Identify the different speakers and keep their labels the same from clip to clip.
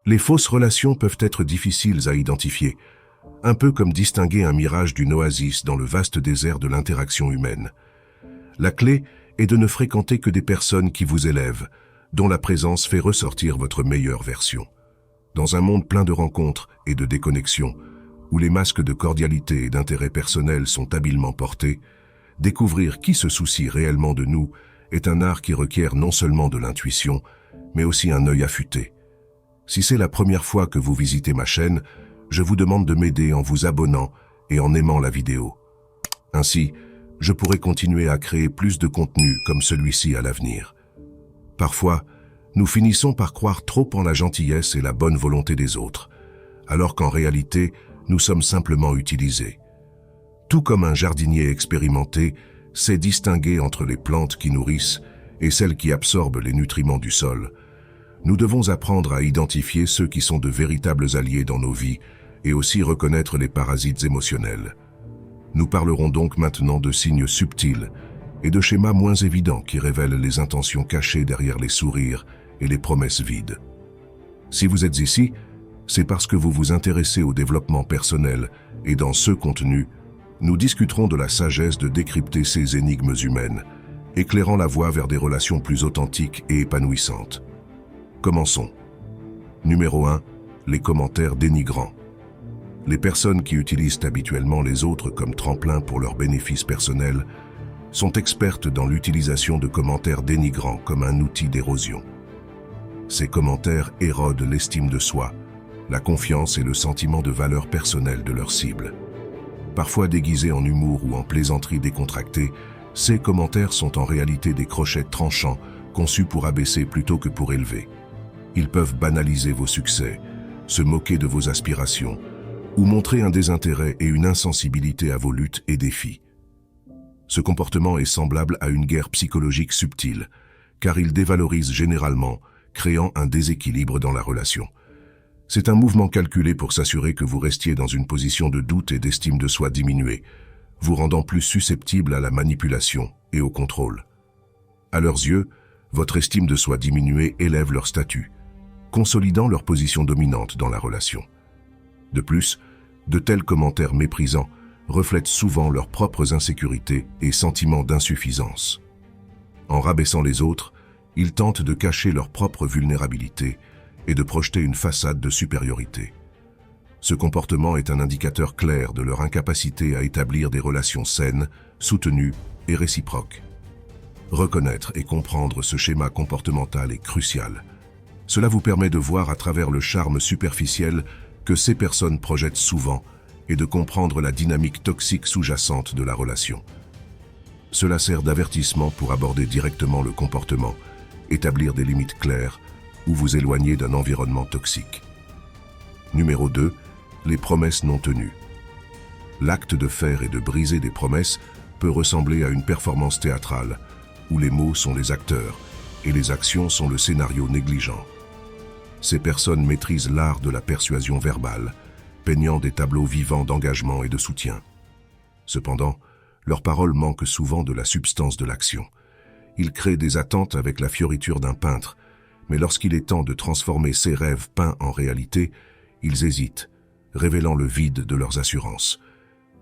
Speaker 1: Les fausses relations peuvent être difficiles à identifier, un peu comme distinguer un mirage d'une oasis dans le vaste désert de l'interaction humaine. La clé est de ne fréquenter que des personnes qui vous élèvent, dont la présence fait ressortir votre meilleure version. Dans un monde plein de rencontres et de déconnexions, où les masques de cordialité et d'intérêt personnel sont habilement portés, découvrir qui se soucie réellement de nous est un art qui requiert non seulement de l'intuition, mais aussi un œil affûté. Si c'est la première fois que vous visitez ma chaîne, je vous demande de m'aider en vous abonnant et en aimant la vidéo. Ainsi, je pourrai continuer à créer plus de contenu comme celui-ci à l'avenir. Parfois, nous finissons par croire trop en la gentillesse et la bonne volonté des autres, alors qu'en réalité, nous sommes simplement utilisés. Tout comme un jardinier expérimenté sait distinguer entre les plantes qui nourrissent et celles qui absorbent les nutriments du sol, nous devons apprendre à identifier ceux qui sont de véritables alliés dans nos vies et aussi reconnaître les parasites émotionnels. Nous parlerons donc maintenant de signes subtils et de schémas moins évidents qui révèlent les intentions cachées derrière les sourires et les promesses vides. Si vous êtes ici, c'est parce que vous vous intéressez au développement personnel et dans ce contenu, nous discuterons de la sagesse de décrypter ces énigmes humaines, éclairant la voie vers des relations plus authentiques et épanouissantes. Commençons. Numéro 1. Les commentaires dénigrants. Les personnes qui utilisent habituellement les autres comme tremplin pour leurs bénéfices personnels sont expertes dans l'utilisation de commentaires dénigrants comme un outil d'érosion. Ces commentaires érodent l'estime de soi, la confiance et le sentiment de valeur personnelle de leur cible. Parfois déguisés en humour ou en plaisanterie décontractée, ces commentaires sont en réalité des crochets tranchants conçus pour abaisser plutôt que pour élever. Ils peuvent banaliser vos succès, se moquer de vos aspirations, ou montrer un désintérêt et une insensibilité à vos luttes et défis. Ce comportement est semblable à une guerre psychologique subtile, car il dévalorise généralement, créant un déséquilibre dans la relation. C'est un mouvement calculé pour s'assurer que vous restiez dans une position de doute et d'estime de soi diminuée, vous rendant plus susceptible à la manipulation et au contrôle. À leurs yeux, votre estime de soi diminuée élève leur statut, consolidant leur position dominante dans la relation. De plus, de tels commentaires méprisants reflètent souvent leurs propres insécurités et sentiments d'insuffisance. En rabaissant les autres, ils tentent de cacher leur propre vulnérabilité et de projeter une façade de supériorité. Ce comportement est un indicateur clair de leur incapacité à établir des relations saines, soutenues et réciproques. Reconnaître et comprendre ce schéma comportemental est crucial. Cela vous permet de voir à travers le charme superficiel que ces personnes projettent souvent et de comprendre la dynamique toxique sous-jacente de la relation. Cela sert d'avertissement pour aborder directement le comportement, établir des limites claires ou vous éloigner d'un environnement toxique. Numéro 2. Les promesses non tenues. L'acte de faire et de briser des promesses peut ressembler à une performance théâtrale, où les mots sont les acteurs et les actions sont le scénario négligent. Ces personnes maîtrisent l'art de la persuasion verbale, peignant des tableaux vivants d'engagement et de soutien. Cependant, leurs paroles manquent souvent de la substance de l'action. Ils créent des attentes avec la fioriture d'un peintre, mais lorsqu'il est temps de transformer ces rêves peints en réalité, ils hésitent, révélant le vide de leurs assurances.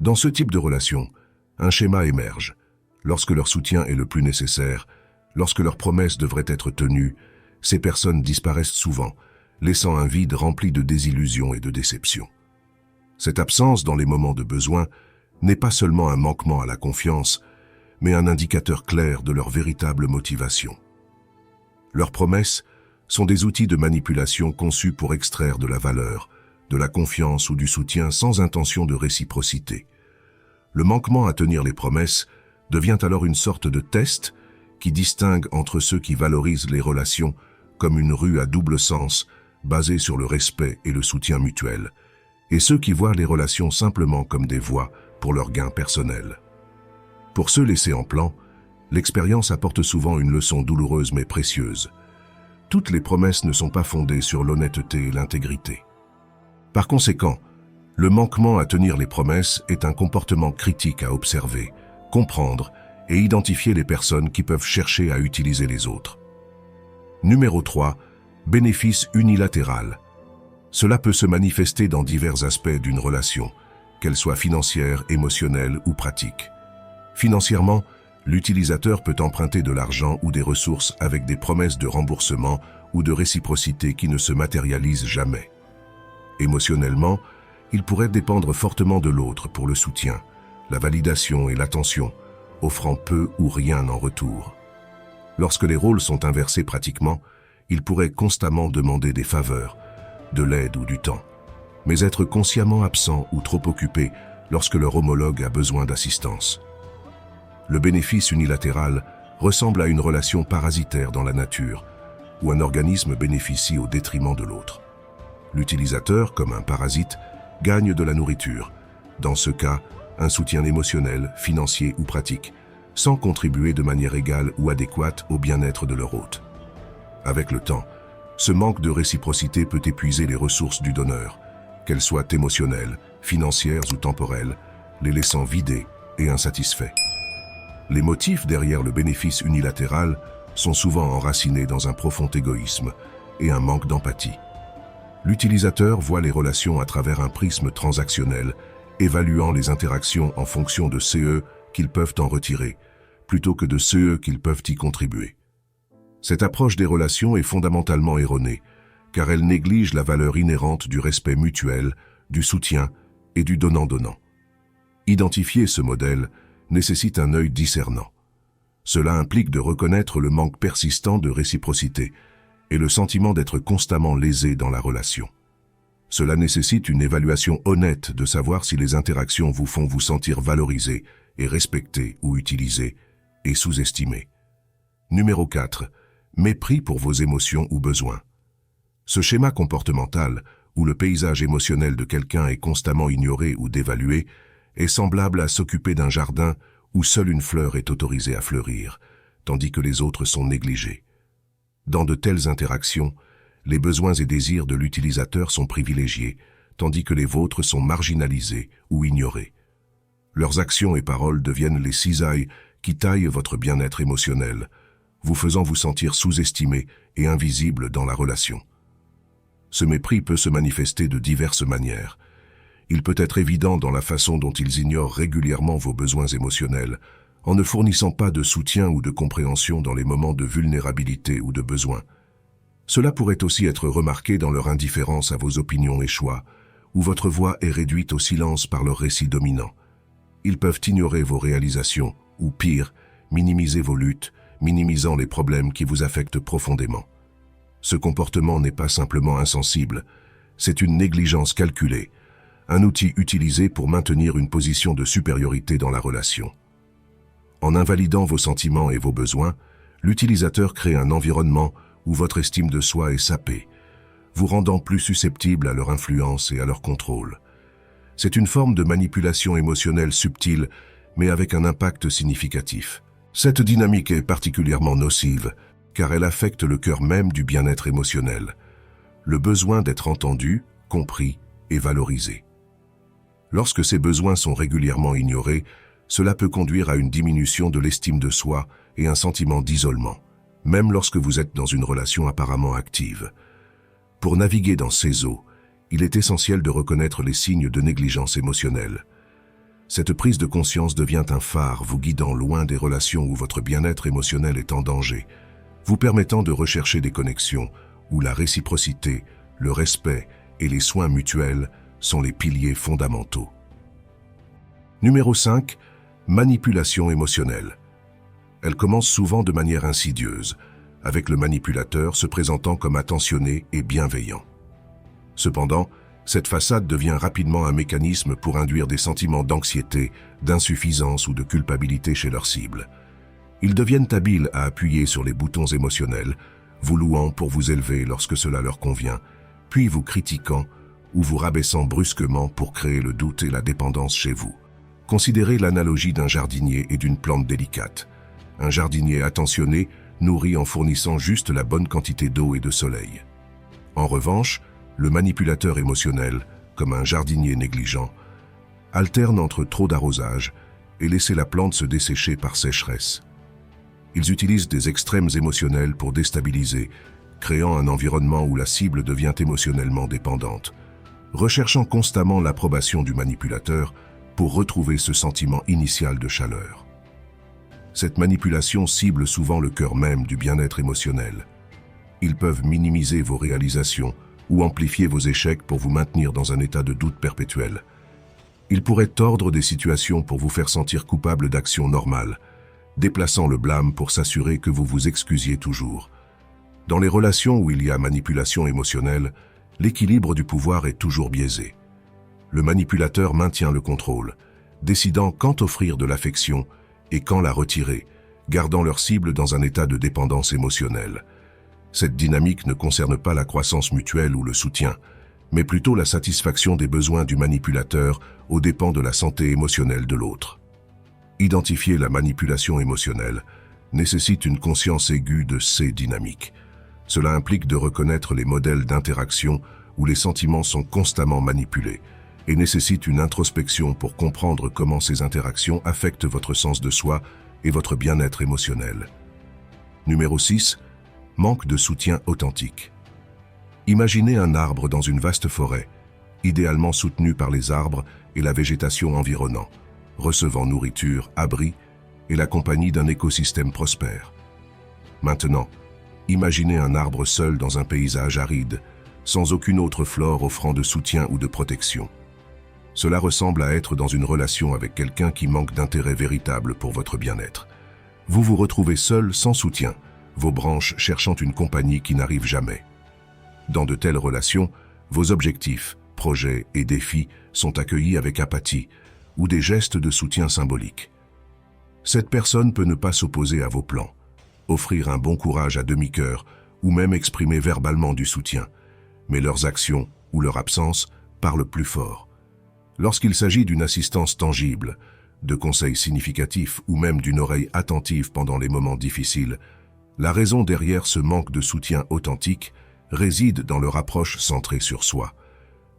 Speaker 1: Dans ce type de relation, un schéma émerge. Lorsque leur soutien est le plus nécessaire, lorsque leurs promesses devraient être tenues, ces personnes disparaissent souvent, laissant un vide rempli de désillusions et de déceptions. Cette absence dans les moments de besoin n'est pas seulement un manquement à la confiance, mais un indicateur clair de leur véritable motivation. Leurs promesses sont des outils de manipulation conçus pour extraire de la valeur, de la confiance ou du soutien sans intention de réciprocité. Le manquement à tenir les promesses devient alors une sorte de test qui distingue entre ceux qui valorisent les relations comme une rue à double sens, basée sur le respect et le soutien mutuel, et ceux qui voient les relations simplement comme des voies pour leur gain personnel. Pour ceux laissés en plan, l'expérience apporte souvent une leçon douloureuse mais précieuse. Toutes les promesses ne sont pas fondées sur l'honnêteté et l'intégrité. Par conséquent, le manquement à tenir les promesses est un comportement critique à observer, comprendre et identifier les personnes qui peuvent chercher à utiliser les autres. Numéro 3. Bénéfice unilatéral. Cela peut se manifester dans divers aspects d'une relation, qu'elle soit financière, émotionnelle ou pratique. Financièrement, l'utilisateur peut emprunter de l'argent ou des ressources avec des promesses de remboursement ou de réciprocité qui ne se matérialisent jamais. Émotionnellement, il pourrait dépendre fortement de l'autre pour le soutien, la validation et l'attention, offrant peu ou rien en retour. Lorsque les rôles sont inversés pratiquement, il pourrait constamment demander des faveurs, de l'aide ou du temps, mais être consciemment absent ou trop occupé lorsque leur homologue a besoin d'assistance. Le bénéfice unilatéral ressemble à une relation parasitaire dans la nature, où un organisme bénéficie au détriment de l'autre. L'utilisateur, comme un parasite, gagne de la nourriture, dans ce cas, un soutien émotionnel, financier ou pratique, sans contribuer de manière égale ou adéquate au bien-être de leur hôte. Avec le temps, ce manque de réciprocité peut épuiser les ressources du donneur, qu'elles soient émotionnelles, financières ou temporelles, les laissant vidés et insatisfaits. Les motifs derrière le bénéfice unilatéral sont souvent enracinés dans un profond égoïsme et un manque d'empathie. L'utilisateur voit les relations à travers un prisme transactionnel, évaluant les interactions en fonction de CE qu'ils peuvent en retirer, plutôt que de CE qu'ils peuvent y contribuer. Cette approche des relations est fondamentalement erronée, car elle néglige la valeur inhérente du respect mutuel, du soutien et du donnant-donnant. Identifier ce modèle nécessite un œil discernant. Cela implique de reconnaître le manque persistant de réciprocité et le sentiment d'être constamment lésé dans la relation. Cela nécessite une évaluation honnête de savoir si les interactions vous font vous sentir valorisé et respecté ou utilisé et sous-estimé. Numéro 4. Mépris pour vos émotions ou besoins. Ce schéma comportemental, où le paysage émotionnel de quelqu'un est constamment ignoré ou dévalué, est semblable à s'occuper d'un jardin où seule une fleur est autorisée à fleurir, tandis que les autres sont négligés. Dans de telles interactions, les besoins et désirs de l'utilisateur sont privilégiés, tandis que les vôtres sont marginalisés ou ignorés. Leurs actions et paroles deviennent les cisailles qui taillent votre bien-être émotionnel, vous faisant vous sentir sous-estimé et invisible dans la relation. Ce mépris peut se manifester de diverses manières. Il peut être évident dans la façon dont ils ignorent régulièrement vos besoins émotionnels, en ne fournissant pas de soutien ou de compréhension dans les moments de vulnérabilité ou de besoin. Cela pourrait aussi être remarqué dans leur indifférence à vos opinions et choix, où votre voix est réduite au silence par leur récit dominant. Ils peuvent ignorer vos réalisations, ou pire, minimiser vos luttes, minimisant les problèmes qui vous affectent profondément. Ce comportement n'est pas simplement insensible, c'est une négligence calculée, un outil utilisé pour maintenir une position de supériorité dans la relation. En invalidant vos sentiments et vos besoins, l'utilisateur crée un environnement où votre estime de soi est sapée, vous rendant plus susceptible à leur influence et à leur contrôle. C'est une forme de manipulation émotionnelle subtile, mais avec un impact significatif. Cette dynamique est particulièrement nocive, car elle affecte le cœur même du bien-être émotionnel, le besoin d'être entendu, compris et valorisé. Lorsque ces besoins sont régulièrement ignorés, cela peut conduire à une diminution de l'estime de soi et un sentiment d'isolement, même lorsque vous êtes dans une relation apparemment active. Pour naviguer dans ces eaux, il est essentiel de reconnaître les signes de négligence émotionnelle. Cette prise de conscience devient un phare vous guidant loin des relations où votre bien-être émotionnel est en danger, vous permettant de rechercher des connexions où la réciprocité, le respect et les soins mutuels sont les piliers fondamentaux. Numéro 5. Manipulation émotionnelle. Elle commence souvent de manière insidieuse, avec le manipulateur se présentant comme attentionné et bienveillant. Cependant, cette façade devient rapidement un mécanisme pour induire des sentiments d'anxiété, d'insuffisance ou de culpabilité chez leur cible. Ils deviennent habiles à appuyer sur les boutons émotionnels, vous louant pour vous élever lorsque cela leur convient, puis vous critiquant ou vous rabaissant brusquement pour créer le doute et la dépendance chez vous. Considérez l'analogie d'un jardinier et d'une plante délicate. Un jardinier attentionné nourrit en fournissant juste la bonne quantité d'eau et de soleil. En revanche, le manipulateur émotionnel, comme un jardinier négligent, alterne entre trop d'arrosage et laisser la plante se dessécher par sécheresse. Ils utilisent des extrêmes émotionnels pour déstabiliser, créant un environnement où la cible devient émotionnellement dépendante, recherchant constamment l'approbation du manipulateur pour retrouver ce sentiment initial de chaleur. Cette manipulation cible souvent le cœur même du bien-être émotionnel. Ils peuvent minimiser vos réalisations ou amplifier vos échecs pour vous maintenir dans un état de doute perpétuel. Ils pourraient tordre des situations pour vous faire sentir coupable d'actions normales, déplaçant le blâme pour s'assurer que vous vous excusiez toujours. Dans les relations où il y a manipulation émotionnelle, l'équilibre du pouvoir est toujours biaisé. Le manipulateur maintient le contrôle, décidant quand offrir de l'affection et quand la retirer, gardant leur cible dans un état de dépendance émotionnelle. Cette dynamique ne concerne pas la croissance mutuelle ou le soutien, mais plutôt la satisfaction des besoins du manipulateur aux dépens de la santé émotionnelle de l'autre. Identifier la manipulation émotionnelle nécessite une conscience aiguë de ces dynamiques. Cela implique de reconnaître les modèles d'interaction où les sentiments sont constamment manipulés et nécessite une introspection pour comprendre comment ces interactions affectent votre sens de soi et votre bien-être émotionnel. Numéro 6. Manque de soutien authentique. Imaginez un arbre dans une vaste forêt, idéalement soutenu par les arbres et la végétation environnante, recevant nourriture, abri et la compagnie d'un écosystème prospère. Maintenant, imaginez un arbre seul dans un paysage aride, sans aucune autre flore offrant de soutien ou de protection. Cela ressemble à être dans une relation avec quelqu'un qui manque d'intérêt véritable pour votre bien-être. Vous vous retrouvez seul, sans soutien, vos branches cherchant une compagnie qui n'arrive jamais. Dans de telles relations, vos objectifs, projets et défis sont accueillis avec apathie ou des gestes de soutien symboliques. Cette personne peut ne pas s'opposer à vos plans, offrir un bon courage à demi-cœur ou même exprimer verbalement du soutien, mais leurs actions ou leur absence parlent plus fort. Lorsqu'il s'agit d'une assistance tangible, de conseils significatifs ou même d'une oreille attentive pendant les moments difficiles, la raison derrière ce manque de soutien authentique réside dans leur approche centrée sur soi.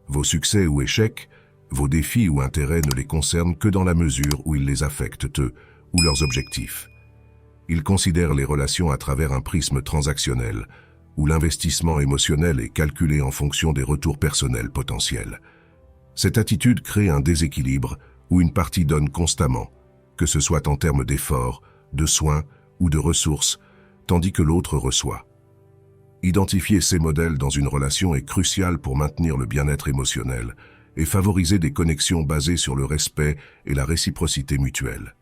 Speaker 1: Vos succès ou échecs, vos défis ou intérêts ne les concernent que dans la mesure où ils les affectent eux ou leurs objectifs. Ils considèrent les relations à travers un prisme transactionnel, où l'investissement émotionnel est calculé en fonction des retours personnels potentiels. Cette attitude crée un déséquilibre où une partie donne constamment, que ce soit en termes d'efforts, de soins ou de ressources, tandis que l'autre reçoit. Identifier ces modèles dans une relation est crucial pour maintenir le bien-être émotionnel et favoriser des connexions basées sur le respect et la réciprocité mutuelle.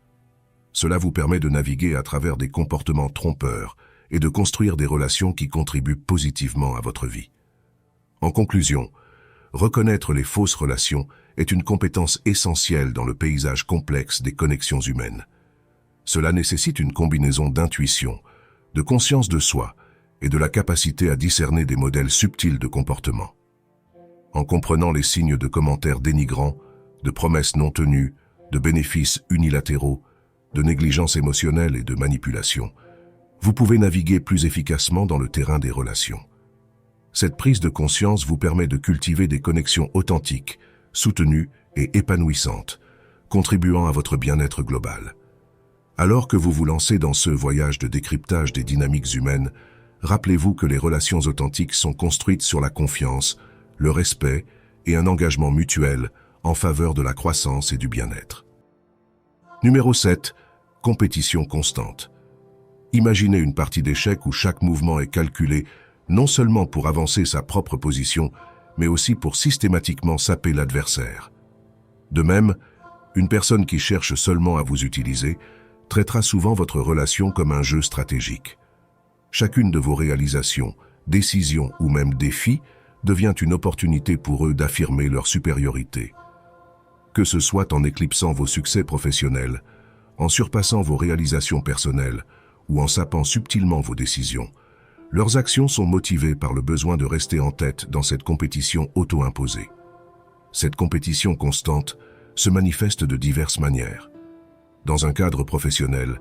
Speaker 1: Cela vous permet de naviguer à travers des comportements trompeurs et de construire des relations qui contribuent positivement à votre vie. En conclusion, reconnaître les fausses relations est une compétence essentielle dans le paysage complexe des connexions humaines. Cela nécessite une combinaison d'intuition, de conscience de soi et de la capacité à discerner des modèles subtils de comportement. En comprenant les signes de commentaires dénigrants, de promesses non tenues, de bénéfices unilatéraux, de négligence émotionnelle et de manipulation, vous pouvez naviguer plus efficacement dans le terrain des relations. Cette prise de conscience vous permet de cultiver des connexions authentiques, soutenues et épanouissantes, contribuant à votre bien-être global. Alors que vous vous lancez dans ce voyage de décryptage des dynamiques humaines, rappelez-vous que les relations authentiques sont construites sur la confiance, le respect et un engagement mutuel en faveur de la croissance et du bien-être. Numéro 7. Compétition constante. Imaginez une partie d'échecs où chaque mouvement est calculé non seulement pour avancer sa propre position, mais aussi pour systématiquement saper l'adversaire. De même, une personne qui cherche seulement à vous utiliser traitera souvent votre relation comme un jeu stratégique. Chacune de vos réalisations, décisions ou même défis devient une opportunité pour eux d'affirmer leur supériorité. Que ce soit en éclipsant vos succès professionnels, en surpassant vos réalisations personnelles ou en sapant subtilement vos décisions, leurs actions sont motivées par le besoin de rester en tête dans cette compétition auto-imposée. Cette compétition constante se manifeste de diverses manières. Dans un cadre professionnel,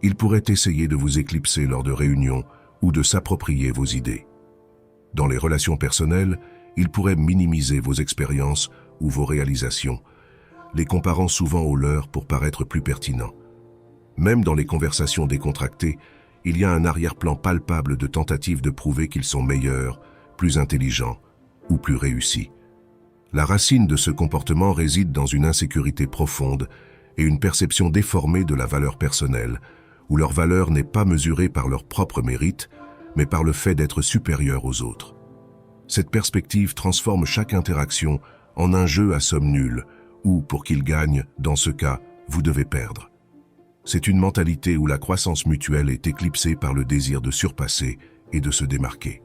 Speaker 1: ils pourraient essayer de vous éclipser lors de réunions ou de s'approprier vos idées. Dans les relations personnelles, ils pourraient minimiser vos expériences ou vos réalisations, les comparant souvent aux leurs pour paraître plus pertinents. Même dans les conversations décontractées, il y a un arrière-plan palpable de tentatives de prouver qu'ils sont meilleurs, plus intelligents ou plus réussis. La racine de ce comportement réside dans une insécurité profonde et une perception déformée de la valeur personnelle, où leur valeur n'est pas mesurée par leur propre mérite, mais par le fait d'être supérieur aux autres. Cette perspective transforme chaque interaction en un jeu à somme nulle, où, pour qu'il gagne, dans ce cas, vous devez perdre. C'est une mentalité où la croissance mutuelle est éclipsée par le désir de surpasser et de se démarquer.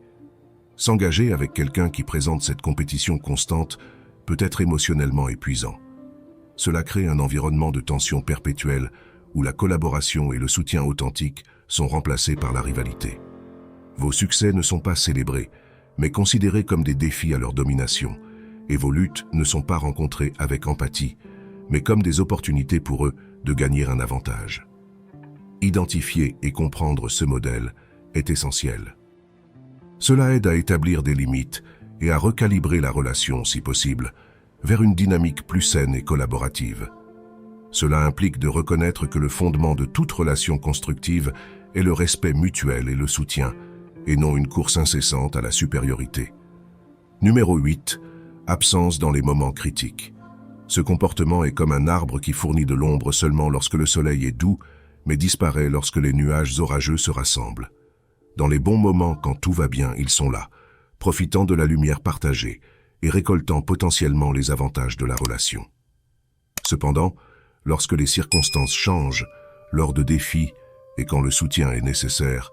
Speaker 1: S'engager avec quelqu'un qui présente cette compétition constante peut être émotionnellement épuisant. Cela crée un environnement de tension perpétuelle où la collaboration et le soutien authentique sont remplacés par la rivalité. Vos succès ne sont pas célébrés, mais considérés comme des défis à leur domination, et vos luttes ne sont pas rencontrées avec empathie, mais comme des opportunités pour eux de gagner un avantage. Identifier et comprendre ce modèle est essentiel. Cela aide à établir des limites et à recalibrer la relation, si possible, vers une dynamique plus saine et collaborative. Cela implique de reconnaître que le fondement de toute relation constructive est le respect mutuel et le soutien, et non une course incessante à la supériorité. Numéro 8. Absence dans les moments critiques. Ce comportement est comme un arbre qui fournit de l'ombre seulement lorsque le soleil est doux, mais disparaît lorsque les nuages orageux se rassemblent. Dans les bons moments, quand tout va bien, ils sont là, profitant de la lumière partagée et récoltant potentiellement les avantages de la relation. Cependant, lorsque les circonstances changent, lors de défis et quand le soutien est nécessaire,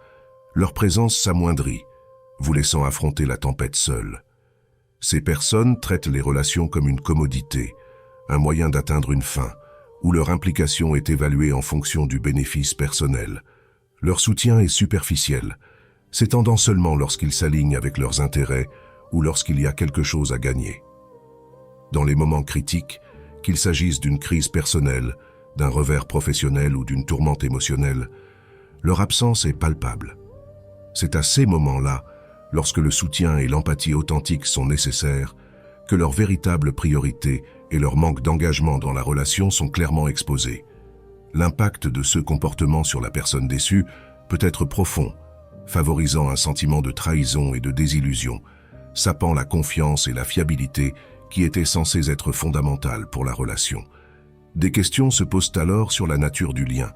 Speaker 1: leur présence s'amoindrit, vous laissant affronter la tempête seule. Ces personnes traitent les relations comme une commodité, un moyen d'atteindre une fin, où leur implication est évaluée en fonction du bénéfice personnel. Leur soutien est superficiel, s'étendant seulement lorsqu'ils s'alignent avec leurs intérêts ou lorsqu'il y a quelque chose à gagner. Dans les moments critiques, qu'il s'agisse d'une crise personnelle, d'un revers professionnel ou d'une tourmente émotionnelle, leur absence est palpable. C'est à ces moments-là, lorsque le soutien et l'empathie authentique sont nécessaires, que leur véritable priorité et leur manque d'engagement dans la relation sont clairement exposés. L'impact de ce comportement sur la personne déçue peut être profond, favorisant un sentiment de trahison et de désillusion, sapant la confiance et la fiabilité qui étaient censées être fondamentales pour la relation. Des questions se posent alors sur la nature du lien,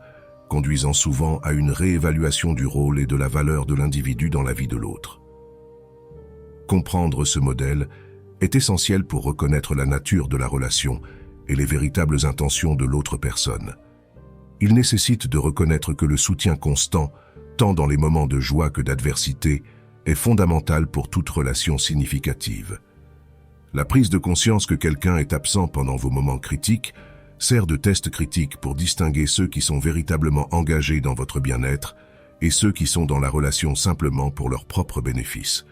Speaker 1: conduisant souvent à une réévaluation du rôle et de la valeur de l'individu dans la vie de l'autre. Comprendre ce modèle est essentiel pour reconnaître la nature de la relation et les véritables intentions de l'autre personne. Il nécessite de reconnaître que le soutien constant, tant dans les moments de joie que d'adversité, est fondamental pour toute relation significative. La prise de conscience que quelqu'un est absent pendant vos moments critiques sert de test critique pour distinguer ceux qui sont véritablement engagés dans votre bien-être et ceux qui sont dans la relation simplement pour leur propre bénéfice.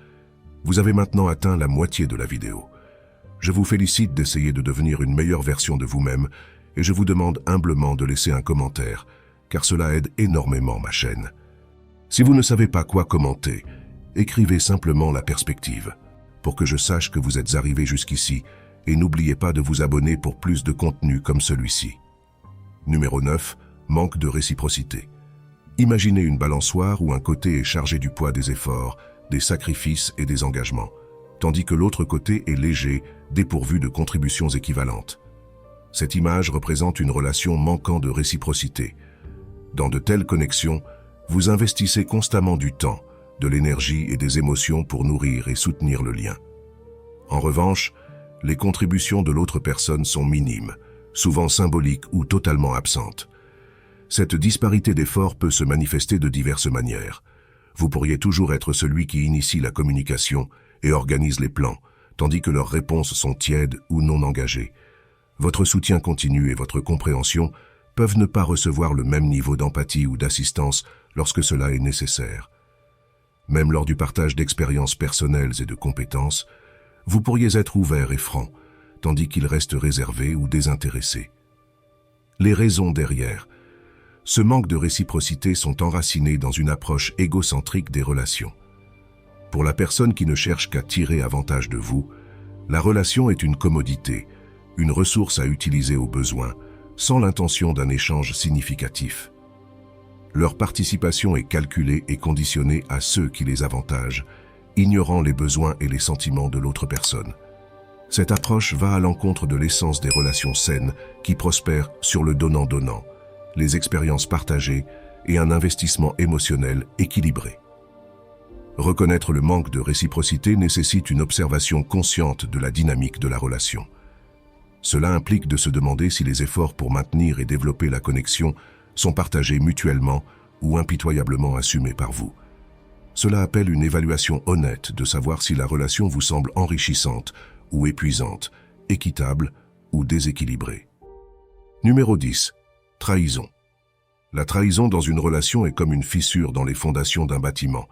Speaker 1: Vous avez maintenant atteint la moitié de la vidéo. Je vous félicite d'essayer de devenir une meilleure version de vous-même et je vous demande humblement de laisser un commentaire, car cela aide énormément ma chaîne. Si vous ne savez pas quoi commenter, écrivez simplement la perspective, pour que je sache que vous êtes arrivé jusqu'ici, et n'oubliez pas de vous abonner pour plus de contenu comme celui-ci. Numéro 9. Manque de réciprocité. Imaginez une balançoire où un côté est chargé du poids des efforts, des sacrifices et des engagements, tandis que l'autre côté est léger, dépourvu de contributions équivalentes. Cette image représente une relation manquant de réciprocité. Dans de telles connexions, vous investissez constamment du temps, de l'énergie et des émotions pour nourrir et soutenir le lien. En revanche, les contributions de l'autre personne sont minimes, souvent symboliques ou totalement absentes. Cette disparité d'efforts peut se manifester de diverses manières. Vous pourriez toujours être celui qui initie la communication et organise les plans, tandis que leurs réponses sont tièdes ou non engagées. Votre soutien continu et votre compréhension peuvent ne pas recevoir le même niveau d'empathie ou d'assistance lorsque cela est nécessaire. Même lors du partage d'expériences personnelles et de compétences, vous pourriez être ouvert et franc, tandis qu'il reste réservé ou désintéressé. Les raisons derrière ce manque de réciprocité sont enracinées dans une approche égocentrique des relations. Pour la personne qui ne cherche qu'à tirer avantage de vous, la relation est une commodité, une ressource à utiliser au besoin, sans l'intention d'un échange significatif. Leur participation est calculée et conditionnée à ceux qui les avantagent, ignorant les besoins et les sentiments de l'autre personne. Cette approche va à l'encontre de l'essence des relations saines qui prospèrent sur le donnant-donnant, les expériences partagées et un investissement émotionnel équilibré. Reconnaître le manque de réciprocité nécessite une observation consciente de la dynamique de la relation. Cela implique de se demander si les efforts pour maintenir et développer la connexion sont partagés mutuellement ou impitoyablement assumés par vous. Cela appelle une évaluation honnête de savoir si la relation vous semble enrichissante ou épuisante, équitable ou déséquilibrée. Numéro 10. Trahison. La trahison dans une relation est comme une fissure dans les fondations d'un bâtiment.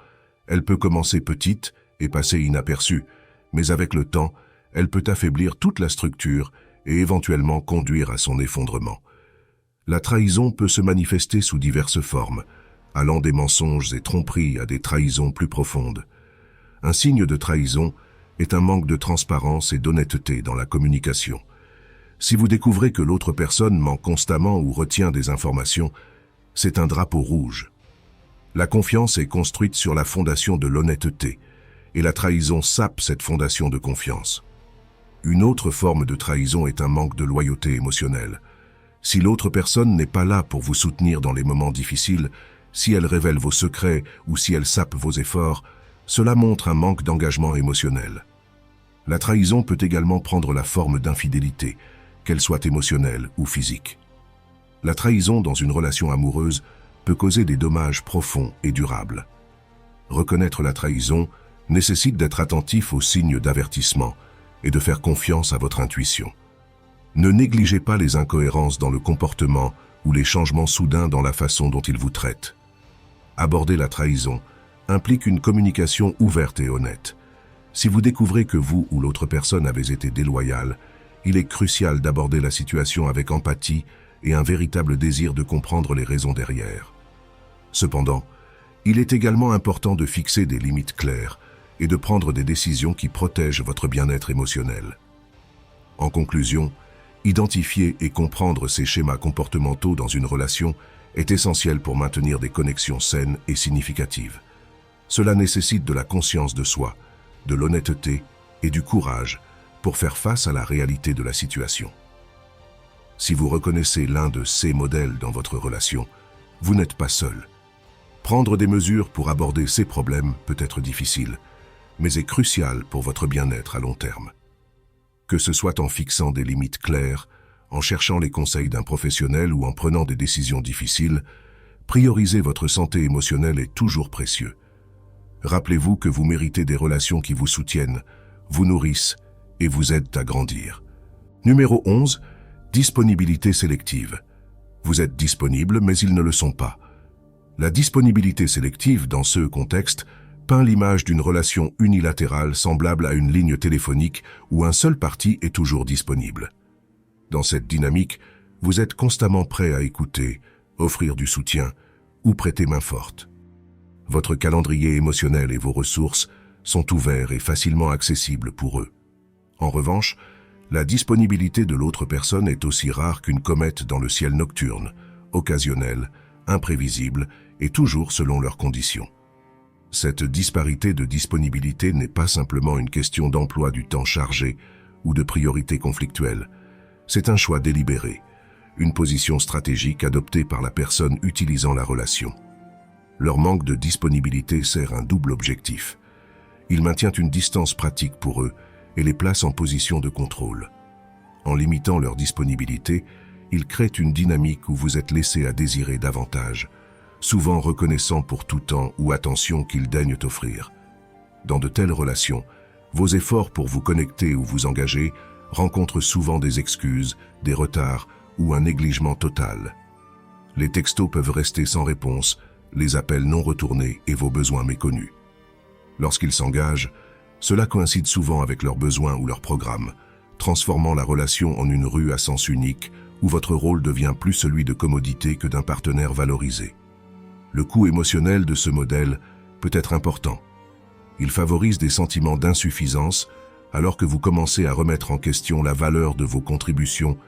Speaker 1: Elle peut commencer petite et passer inaperçue, mais avec le temps, elle peut affaiblir toute la structure et éventuellement conduire à son effondrement. La trahison peut se manifester sous diverses formes, allant des mensonges et tromperies à des trahisons plus profondes. Un signe de trahison est un manque de transparence et d'honnêteté dans la communication. Si vous découvrez que l'autre personne ment constamment ou retient des informations, c'est un drapeau rouge. La confiance est construite sur la fondation de l'honnêteté, et la trahison sape cette fondation de confiance. Une autre forme de trahison est un manque de loyauté émotionnelle. Si l'autre personne n'est pas là pour vous soutenir dans les moments difficiles, si elle révèle vos secrets ou si elle sape vos efforts, cela montre un manque d'engagement émotionnel. La trahison peut également prendre la forme d'infidélité, qu'elle soit émotionnelle ou physique. La trahison dans une relation amoureuse peut causer des dommages profonds et durables. Reconnaître la trahison nécessite d'être attentif aux signes d'avertissement et de faire confiance à votre intuition. Ne négligez pas les incohérences dans le comportement ou les changements soudains dans la façon dont il vous traite. Aborder la trahison implique une communication ouverte et honnête. Si vous découvrez que vous ou l'autre personne avez été déloyal, il est crucial d'aborder la situation avec empathie et un véritable désir de comprendre les raisons derrière. Cependant, il est également important de fixer des limites claires et de prendre des décisions qui protègent votre bien-être émotionnel. En conclusion, identifier et comprendre ces schémas comportementaux dans une relation est essentiel pour maintenir des connexions saines et significatives. Cela nécessite de la conscience de soi, de l'honnêteté et du courage pour faire face à la réalité de la situation. Si vous reconnaissez l'un de ces modèles dans votre relation, vous n'êtes pas seul. Prendre des mesures pour aborder ces problèmes peut être difficile, mais est crucial pour votre bien-être à long terme. Que ce soit en fixant des limites claires, en cherchant les conseils d'un professionnel ou en prenant des décisions difficiles, prioriser votre santé émotionnelle est toujours précieux. Rappelez-vous que vous méritez des relations qui vous soutiennent, vous nourrissent et vous aident à grandir. Numéro 11. Disponibilité sélective. Vous êtes disponible, mais ils ne le sont pas. La disponibilité sélective, dans ce contexte, peint l'image d'une relation unilatérale semblable à une ligne téléphonique où un seul parti est toujours disponible. Dans cette dynamique, vous êtes constamment prêt à écouter, offrir du soutien ou prêter main forte. Votre calendrier émotionnel et vos ressources sont ouverts et facilement accessibles pour eux. En revanche, la disponibilité de l'autre personne est aussi rare qu'une comète dans le ciel nocturne, occasionnelle, imprévisible et toujours selon leurs conditions. Cette disparité de disponibilité n'est pas simplement une question d'emploi du temps chargé ou de priorités conflictuelles. C'est un choix délibéré, une position stratégique adoptée par la personne utilisant la relation. Leur manque de disponibilité sert un double objectif. Il maintient une distance pratique pour eux et les place en position de contrôle. En limitant leur disponibilité, ils créent une dynamique où vous êtes laissé à désirer davantage, souvent reconnaissant pour tout temps ou attention qu'ils daignent offrir. Dans de telles relations, vos efforts pour vous connecter ou vous engager rencontrent souvent des excuses, des retards ou un négligement total. Les textos peuvent rester sans réponse, les appels non retournés et vos besoins méconnus. Lorsqu'ils s'engagent, cela coïncide souvent avec leurs besoins ou leurs programmes, transformant la relation en une rue à sens unique où votre rôle devient plus celui de commodité que d'un partenaire valorisé. Le coût émotionnel de ce modèle peut être important. Il favorise des sentiments d'insuffisance alors que vous commencez à remettre en question la valeur de vos contributions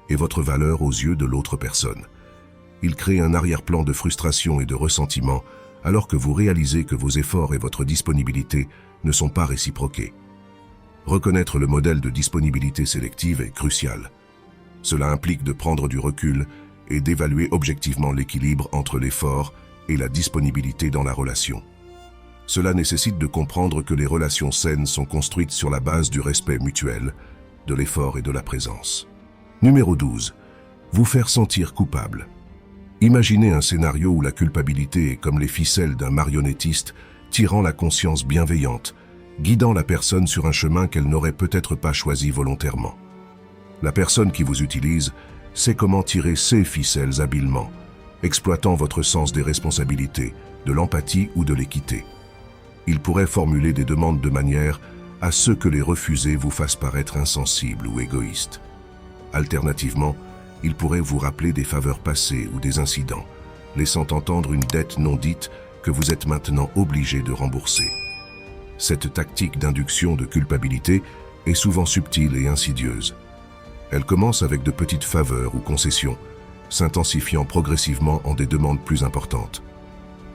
Speaker 1: et votre valeur aux yeux de l'autre personne. Il crée un arrière-plan de frustration et de ressentiment alors que vous réalisez que vos efforts et votre disponibilité ne sont pas réciproqués. Reconnaître le modèle de disponibilité sélective est crucial. Cela implique de prendre du recul et d'évaluer objectivement l'équilibre entre l'effort et la disponibilité dans la relation. Cela nécessite de comprendre que les relations saines sont construites sur la base du respect mutuel, de l'effort et de la présence. Numéro 12. Vous faire sentir coupable. Imaginez un scénario où la culpabilité est comme les ficelles d'un marionnettiste tirant la conscience bienveillante, guidant la personne sur un chemin qu'elle n'aurait peut-être pas choisi volontairement. La personne qui vous utilise sait comment tirer ses ficelles habilement, exploitant votre sens des responsabilités, de l'empathie ou de l'équité. Il pourrait formuler des demandes de manière à ce que les refuser vous fassent paraître insensible ou égoïste. Alternativement, il pourrait vous rappeler des faveurs passées ou des incidents, laissant entendre une dette non dite que vous êtes maintenant obligé de rembourser. Cette tactique d'induction de culpabilité est souvent subtile et insidieuse. Elle commence avec de petites faveurs ou concessions, s'intensifiant progressivement en des demandes plus importantes.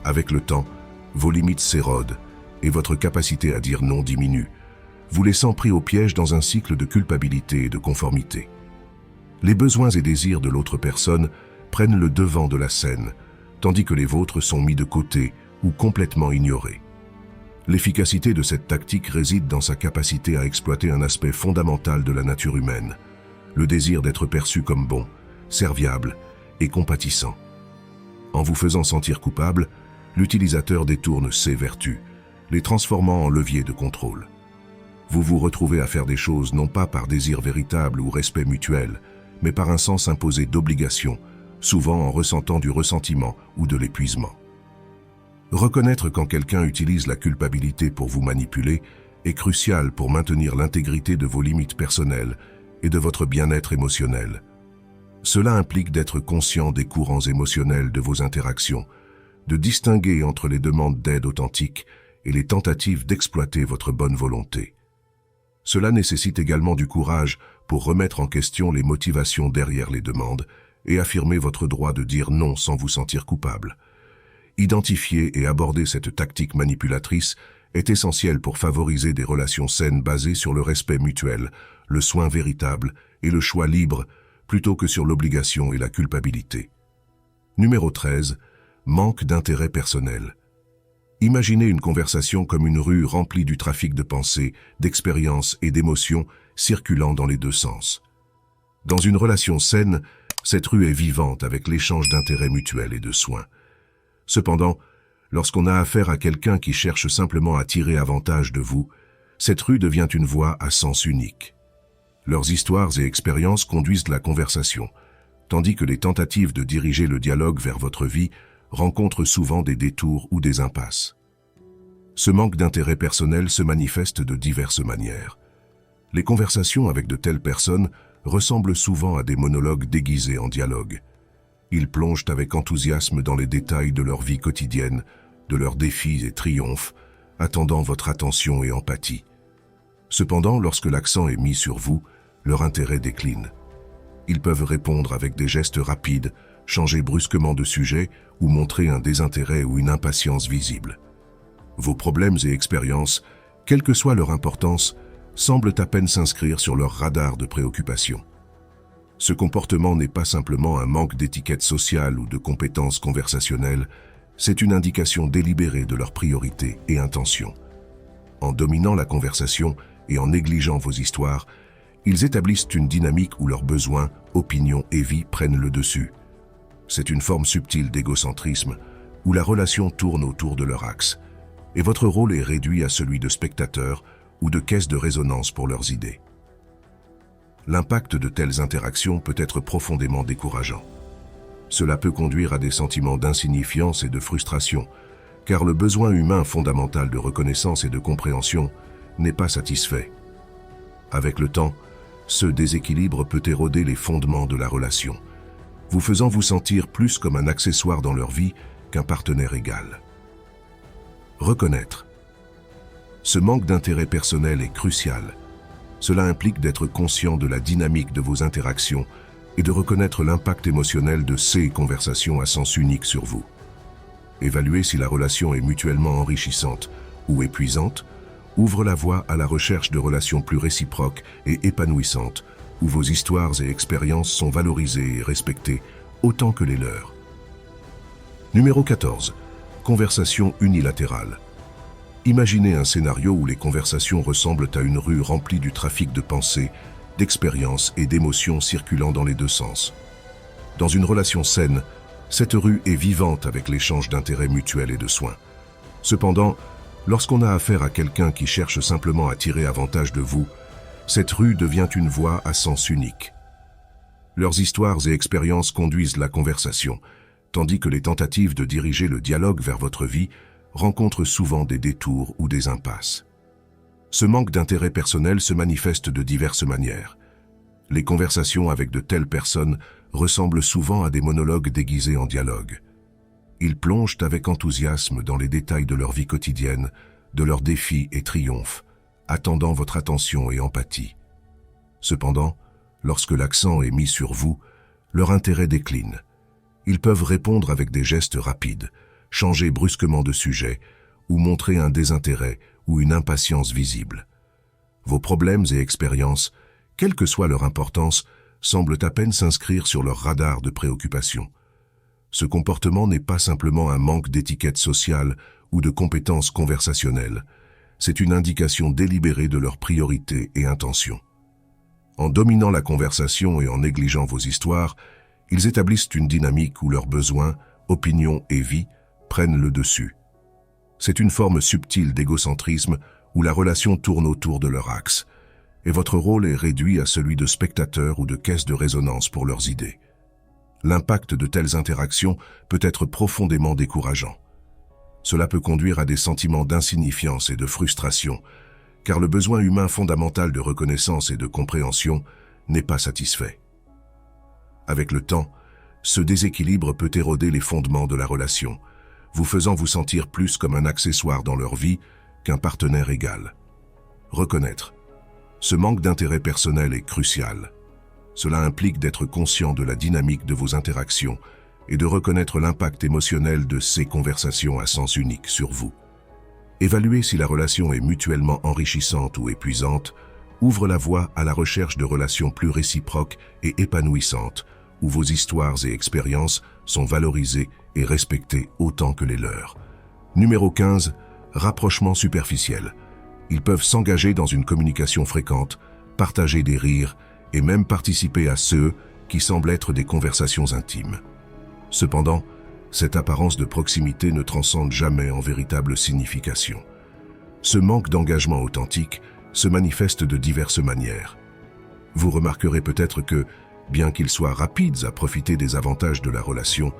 Speaker 1: Avec le temps, vos limites s'érodent et votre capacité à dire non diminue, vous laissant pris au piège dans un cycle de culpabilité et de conformité. Les besoins et désirs de l'autre personne prennent le devant de la scène, tandis que les vôtres sont mis de côté ou complètement ignorés. L'efficacité de cette tactique réside dans sa capacité à exploiter un aspect fondamental de la nature humaine, le désir d'être perçu comme bon, serviable et compatissant. En vous faisant sentir coupable, l'utilisateur détourne ses vertus, les transformant en levier de contrôle. Vous vous retrouvez à faire des choses non pas par désir véritable ou respect mutuel, mais par un sens imposé d'obligation, souvent en ressentant du ressentiment ou de l'épuisement. Reconnaître quand quelqu'un utilise la culpabilité pour vous manipuler est crucial pour maintenir l'intégrité de vos limites personnelles et de votre bien-être émotionnel. Cela implique d'être conscient des courants émotionnels de vos interactions, de distinguer entre les demandes d'aide authentiques et les tentatives d'exploiter votre bonne volonté. Cela nécessite également du courage pour remettre en question les motivations derrière les demandes et affirmer votre droit de dire non sans vous sentir coupable. Identifier et aborder cette tactique manipulatrice est essentiel pour favoriser des relations saines basées sur le respect mutuel, le soin véritable et le choix libre, plutôt que sur l'obligation et la culpabilité. Numéro 13. Manque d'intérêt personnel. Imaginez une conversation comme une rue remplie du trafic de pensées, d'expériences et d'émotions circulant dans les deux sens. Dans une relation saine, cette rue est vivante avec l'échange d'intérêts mutuels et de soins. Cependant, lorsqu'on a affaire à quelqu'un qui cherche simplement à tirer avantage de vous, cette rue devient une voie à sens unique. Leurs histoires et expériences conduisent la conversation, tandis que les tentatives de diriger le dialogue vers votre vie rencontrent souvent des détours ou des impasses. Ce manque d'intérêt personnel se manifeste de diverses manières. Les conversations avec de telles personnes ressemblent souvent à des monologues déguisés en dialogue. Ils plongent avec enthousiasme dans les détails de leur vie quotidienne, de leurs défis et triomphes, attendant votre attention et empathie. Cependant, lorsque l'accent est mis sur vous, leur intérêt décline. Ils peuvent répondre avec des gestes rapides, changer brusquement de sujet ou montrer un désintérêt ou une impatience visible. Vos problèmes et expériences, quelle que soit leur importance, semblent à peine s'inscrire sur leur radar de préoccupation. Ce comportement n'est pas simplement un manque d'étiquette sociale ou de compétences conversationnelles, c'est une indication délibérée de leurs priorités et intentions. En dominant la conversation et en négligeant vos histoires, ils établissent une dynamique où leurs besoins, opinions et vies prennent le dessus. C'est une forme subtile d'égocentrisme où la relation tourne autour de leur axe, et votre rôle est réduit à celui de spectateur ou de caisse de résonance pour leurs idées. L'impact de telles interactions peut être profondément décourageant. Cela peut conduire à des sentiments d'insignifiance et de frustration, car le besoin humain fondamental de reconnaissance et de compréhension n'est pas satisfait. Avec le temps, ce déséquilibre peut éroder les fondements de la relation, vous faisant vous sentir plus comme un accessoire dans leur vie qu'un partenaire égal. Reconnaître. Ce manque d'intérêt personnel est crucial. Cela implique d'être conscient de la dynamique de vos interactions et de reconnaître l'impact émotionnel de ces conversations à sens unique sur vous. Évaluer si la relation est mutuellement enrichissante ou épuisante ouvre la voie à la recherche de relations plus réciproques et épanouissantes, où vos histoires et expériences sont valorisées et respectées autant que les leurs. Numéro 14. Conversation unilatérale. Imaginez un scénario où les conversations ressemblent à une rue remplie du trafic de pensées, d'expériences et d'émotions circulant dans les deux sens. Dans une relation saine, cette rue est vivante avec l'échange d'intérêts mutuels et de soins. Cependant, lorsqu'on a affaire à quelqu'un qui cherche simplement à tirer avantage de vous, cette rue devient une voie à sens unique. Leurs histoires et expériences conduisent la conversation, tandis que les tentatives de diriger le dialogue vers votre vie rencontrent souvent des détours ou des impasses. Ce manque d'intérêt personnel se manifeste de diverses manières. Les conversations avec de telles personnes ressemblent souvent à des monologues déguisés en dialogue. Ils plongent avec enthousiasme dans les détails de leur vie quotidienne, de leurs défis et triomphes, attendant votre attention et empathie. Cependant, lorsque l'accent est mis sur vous, leur intérêt décline. Ils peuvent répondre avec des gestes rapides, changer brusquement de sujet ou montrer un désintérêt ou une impatience visible. Vos problèmes et expériences, quelle que soit leur importance, semblent à peine s'inscrire sur leur radar de préoccupation. Ce comportement n'est pas simplement un manque d'étiquette sociale ou de compétences conversationnelles, c'est une indication délibérée de leurs priorités et intentions. En dominant la conversation et en négligeant vos histoires, ils établissent une dynamique où leurs besoins, opinions et vie prennent le dessus. C'est une forme subtile d'égocentrisme où la relation tourne autour de leur axe, et votre rôle est réduit à celui de spectateur ou de caisse de résonance pour leurs idées. L'impact de telles interactions peut être profondément décourageant. Cela peut conduire à des sentiments d'insignifiance et de frustration, car le besoin humain fondamental de reconnaissance et de compréhension n'est pas satisfait. Avec le temps, ce déséquilibre peut éroder les fondements de la relation, vous faisant vous sentir plus comme un accessoire dans leur vie qu'un partenaire égal. Reconnaître ce manque d'intérêt personnel est crucial. Cela implique d'être conscient de la dynamique de vos interactions et de reconnaître l'impact émotionnel de ces conversations à sens unique sur vous. Évaluer si la relation est mutuellement enrichissante ou épuisante ouvre la voie à la recherche de relations plus réciproques et épanouissantes, où vos histoires et expériences sont valorisées et respectées autant que les leurs. Numéro 15. Rapprochement superficiel. Ils peuvent s'engager dans une communication fréquente, partager des rires et même participer à ceux qui semblent être des conversations intimes. Cependant, cette apparence de proximité ne transcende jamais en véritable signification. Ce manque d'engagement authentique se manifeste de diverses manières. Vous remarquerez peut-être que, bien qu'ils soient rapides à profiter des avantages de la relation,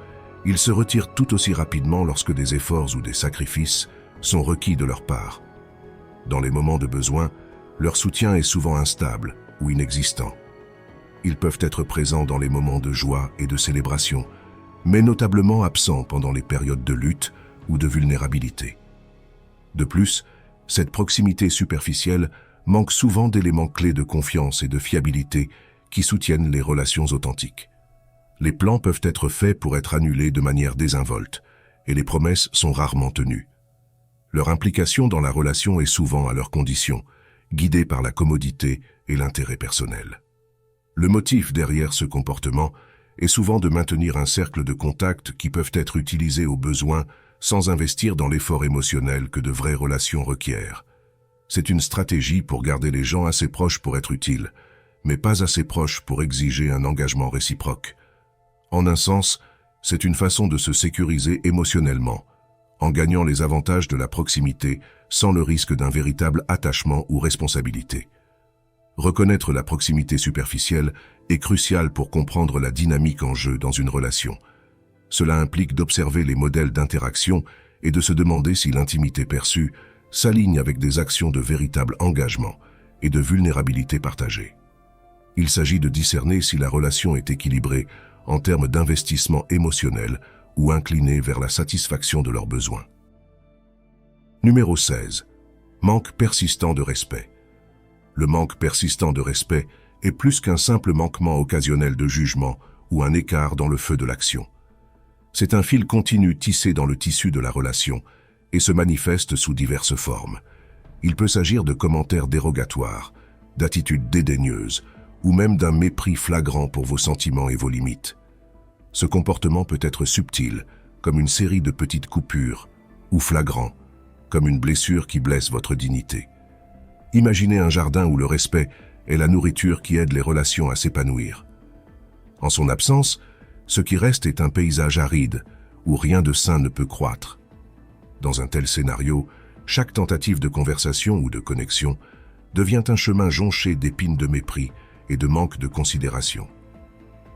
Speaker 1: ils se retirent tout aussi rapidement lorsque des efforts ou des sacrifices sont requis de leur part. Dans les moments de besoin, leur soutien est souvent instable ou inexistant. Ils peuvent être présents dans les moments de joie et de célébration, mais notablement absents pendant les périodes de lutte ou de vulnérabilité. De plus, cette proximité superficielle manque souvent d'éléments clés de confiance et de fiabilité qui soutiennent les relations authentiques. Les plans peuvent être faits pour être annulés de manière désinvolte, et les promesses sont rarement tenues. Leur implication dans la relation est souvent à leurs conditions, guidée par la commodité et l'intérêt personnel. Le motif derrière ce comportement est souvent de maintenir un cercle de contacts qui peuvent être utilisés au besoin sans investir dans l'effort émotionnel que de vraies relations requièrent. C'est une stratégie pour garder les gens assez proches pour être utiles, mais pas assez proches pour exiger un engagement réciproque. En un sens, c'est une façon de se sécuriser émotionnellement, en gagnant les avantages de la proximité sans le risque d'un véritable attachement ou responsabilité. Reconnaître la proximité superficielle est crucial pour comprendre la dynamique en jeu dans une relation. Cela implique d'observer les modèles d'interaction et de se demander si l'intimité perçue s'aligne avec des actions de véritable engagement et de vulnérabilité partagée. Il s'agit de discerner si la relation est équilibrée en termes d'investissement émotionnel ou inclinée vers la satisfaction de leurs besoins. Numéro 16. Manque persistant de respect. Le manque persistant de respect est plus qu'un simple manquement occasionnel de jugement ou un écart dans le feu de l'action. C'est un fil continu tissé dans le tissu de la relation et se manifeste sous diverses formes. Il peut s'agir de commentaires dérogatoires, d'attitudes dédaigneuses ou même d'un mépris flagrant pour vos sentiments et vos limites. Ce comportement peut être subtil, comme une série de petites coupures, ou flagrant, comme une blessure qui blesse votre dignité. Imaginez un jardin où le respect est la nourriture qui aide les relations à s'épanouir. En son absence, ce qui reste est un paysage aride, où rien de sain ne peut croître. Dans un tel scénario, chaque tentative de conversation ou de connexion devient un chemin jonché d'épines de mépris et de manque de considération.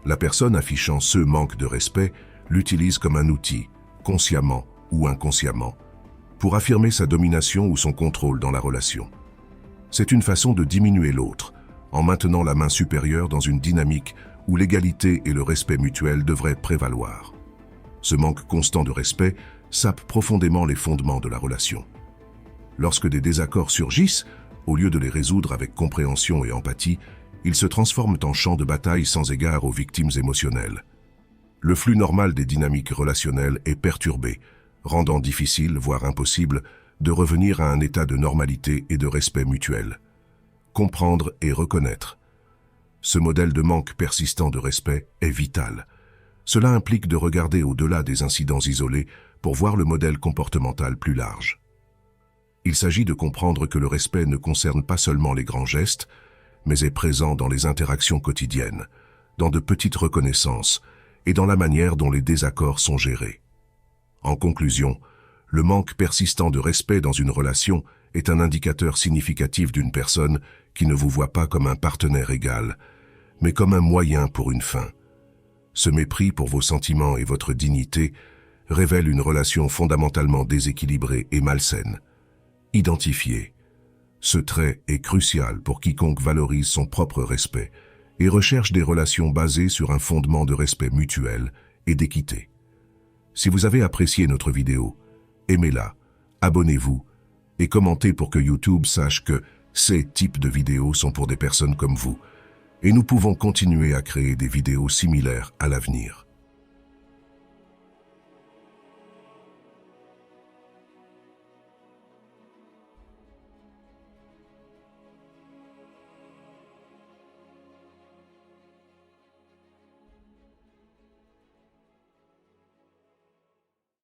Speaker 1: La personne affichant ce manque de respect l'utilise comme un outil, consciemment ou inconsciemment, pour affirmer sa domination ou son contrôle dans la relation. C'est une façon de diminuer l'autre, en maintenant la main supérieure dans une dynamique où l'égalité et le respect mutuel devraient prévaloir. Ce manque constant de respect sape profondément les fondements de la relation. Lorsque des désaccords surgissent, au lieu de les résoudre avec compréhension et empathie, ils se transforment en champ de bataille sans égard aux victimes émotionnelles. Le flux normal des dynamiques relationnelles est perturbé, rendant difficile, voire impossible, de revenir à un état de normalité et de respect mutuel. Comprendre et reconnaître. Ce modèle de manque persistant de respect est vital. Cela implique de regarder au-delà des incidents isolés pour voir le modèle comportemental plus large. Il s'agit de comprendre que le respect ne concerne pas seulement les grands gestes, mais est présent dans les interactions quotidiennes, dans de petites reconnaissances et dans la manière dont les désaccords sont gérés. En conclusion, le manque persistant de respect dans une relation est un indicateur significatif d'une personne qui ne vous voit pas comme un partenaire égal, mais comme un moyen pour une fin. Ce mépris pour vos sentiments et votre dignité révèle une relation fondamentalement déséquilibrée et malsaine. Identifiez. Ce trait est crucial pour quiconque valorise son propre respect et recherche des relations basées sur un fondement de respect mutuel et d'équité. Si vous avez apprécié notre vidéo, aimez-la, abonnez-vous et commentez pour que YouTube sache que ces types de vidéos sont pour des personnes comme vous et nous pouvons continuer à créer des vidéos similaires à l'avenir.